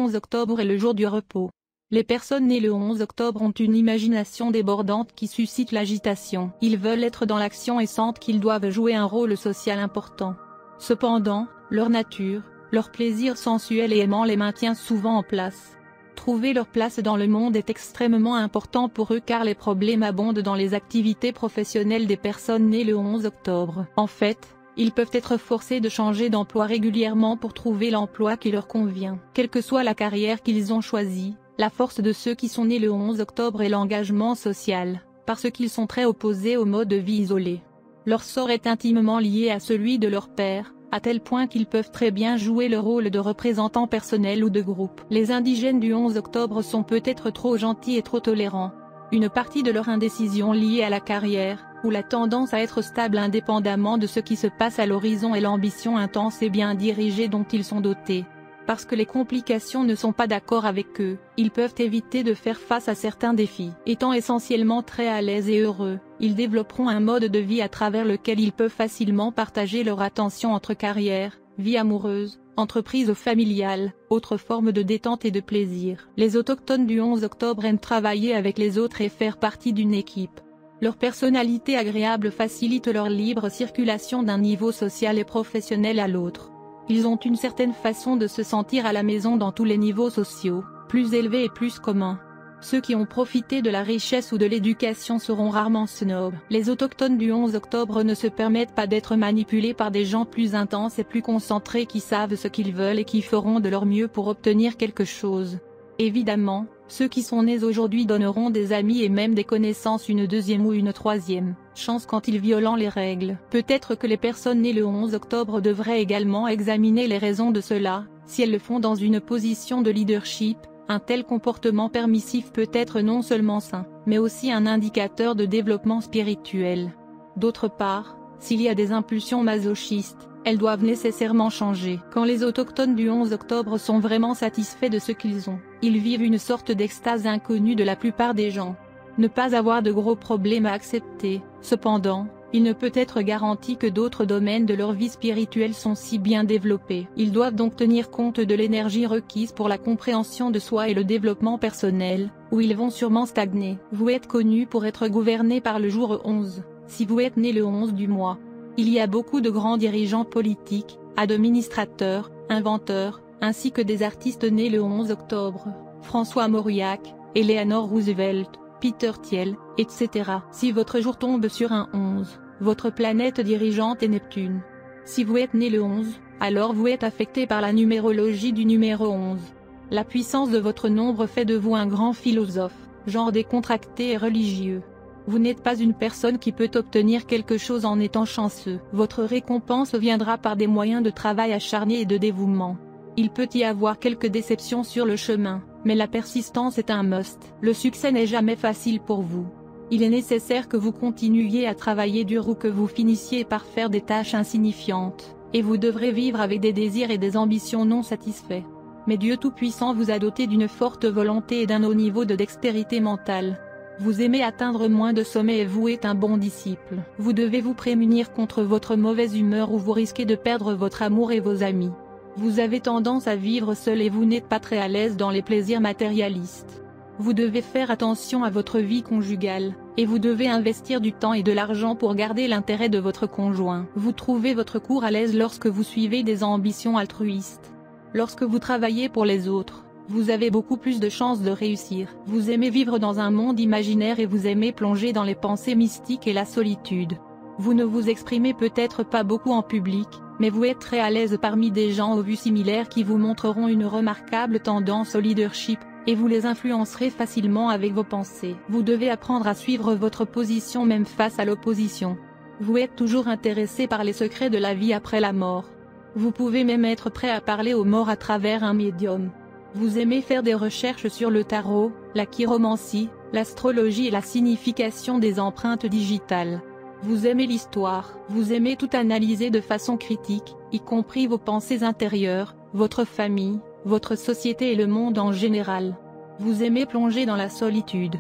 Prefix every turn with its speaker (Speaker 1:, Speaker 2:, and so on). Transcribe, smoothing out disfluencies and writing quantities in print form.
Speaker 1: 11 octobre est le jour du repos. Les personnes nées le 11 octobre ont une imagination débordante qui suscite l'agitation. Ils veulent être dans l'action et sentent qu'ils doivent jouer un rôle social important. Cependant, leur nature, leur plaisir sensuel et aimant les maintient souvent en place. Trouver leur place dans le monde est extrêmement important pour eux car les problèmes abondent dans les activités professionnelles des personnes nées le 11 octobre. En fait, ils peuvent être forcés de changer d'emploi régulièrement pour trouver l'emploi qui leur convient. Quelle que soit la carrière qu'ils ont choisie, la force de ceux qui sont nés le 11 octobre est l'engagement social, parce qu'ils sont très opposés au mode de vie isolé. Leur sort est intimement lié à celui de leur père, à tel point qu'ils peuvent très bien jouer le rôle de représentants personnels ou de groupe. Les indigènes du 11 octobre sont peut-être trop gentils et trop tolérants. Une partie de leur indécision liée à la carrière, ou la tendance à être stable indépendamment de ce qui se passe à l'horizon et l'ambition intense et bien dirigée dont ils sont dotés. Parce que les complications ne sont pas d'accord avec eux, ils peuvent éviter de faire face à certains défis. Étant essentiellement très à l'aise et heureux, ils développeront un mode de vie à travers lequel ils peuvent facilement partager leur attention entre carrière, vie amoureuse, entreprise familiale, autres formes de détente et de plaisir. Les autochtones du 11 octobre aiment travailler avec les autres et faire partie d'une équipe. Leur personnalité agréable facilite leur libre circulation d'un niveau social et professionnel à l'autre. Ils ont une certaine façon de se sentir à la maison dans tous les niveaux sociaux, plus élevés et plus communs. Ceux qui ont profité de la richesse ou de l'éducation seront rarement snobs. Les autochtones du 11 octobre ne se permettent pas d'être manipulés par des gens plus intenses et plus concentrés qui savent ce qu'ils veulent et qui feront de leur mieux pour obtenir quelque chose. Évidemment, ceux qui sont nés aujourd'hui donneront des amis et même des connaissances une deuxième ou une troisième chance quand ils violentent les règles. Peut-être que les personnes nées le 11 octobre devraient également examiner les raisons de cela, si elles le font dans une position de leadership. Un tel comportement permissif peut être non seulement sain, mais aussi un indicateur de développement spirituel. D'autre part, s'il y a des impulsions masochistes, elles doivent nécessairement changer. Quand les autochtones du 11 octobre sont vraiment satisfaits de ce qu'ils ont, ils vivent une sorte d'extase inconnue de la plupart des gens. Ne pas avoir de gros problèmes à accepter, cependant, il ne peut être garanti que d'autres domaines de leur vie spirituelle sont si bien développés. Ils doivent donc tenir compte de l'énergie requise pour la compréhension de soi et le développement personnel, où ils vont sûrement stagner. Vous êtes connu pour être gouverné par le jour 11, si vous êtes né le 11 du mois. Il y a beaucoup de grands dirigeants politiques, administrateurs, inventeurs, ainsi que des artistes nés le 11 octobre, François Mauriac, Eleanor Roosevelt, Peter Thiel, etc. Si votre jour tombe sur un 11, votre planète dirigeante est Neptune. Si vous êtes né le 11, alors vous êtes affecté par la numérologie du numéro 11. La puissance de votre nombre fait de vous un grand philosophe, genre décontracté et religieux. Vous n'êtes pas une personne qui peut obtenir quelque chose en étant chanceux. Votre récompense viendra par des moyens de travail acharné et de dévouement. Il peut y avoir quelques déceptions sur le chemin, mais la persistance est un must. Le succès n'est jamais facile pour vous. Il est nécessaire que vous continuiez à travailler dur ou que vous finissiez par faire des tâches insignifiantes, et vous devrez vivre avec des désirs et des ambitions non satisfaits. Mais Dieu Tout-Puissant vous a doté d'une forte volonté et d'un haut niveau de dextérité mentale. Vous aimez atteindre moins de sommets et vous êtes un bon disciple. Vous devez vous prémunir contre votre mauvaise humeur ou vous risquez de perdre votre amour et vos amis. Vous avez tendance à vivre seul et vous n'êtes pas très à l'aise dans les plaisirs matérialistes. Vous devez faire attention à votre vie conjugale, et vous devez investir du temps et de l'argent pour garder l'intérêt de votre conjoint. Vous trouvez votre cours à l'aise lorsque vous suivez des ambitions altruistes. Lorsque vous travaillez pour les autres, vous avez beaucoup plus de chances de réussir. Vous aimez vivre dans un monde imaginaire et vous aimez plonger dans les pensées mystiques et la solitude. Vous ne vous exprimez peut-être pas beaucoup en public, mais vous êtes très à l'aise parmi des gens aux vues similaires qui vous montreront une remarquable tendance au leadership, et vous les influencerez facilement avec vos pensées. Vous devez apprendre à suivre votre position même face à l'opposition. Vous êtes toujours intéressé par les secrets de la vie après la mort. Vous pouvez même être prêt à parler aux morts à travers un médium. Vous aimez faire des recherches sur le tarot, la chiromancie, l'astrologie et la signification des empreintes digitales. Vous aimez l'histoire, vous aimez tout analyser de façon critique, y compris vos pensées intérieures, votre famille, votre société et le monde en général. Vous aimez plonger dans la solitude.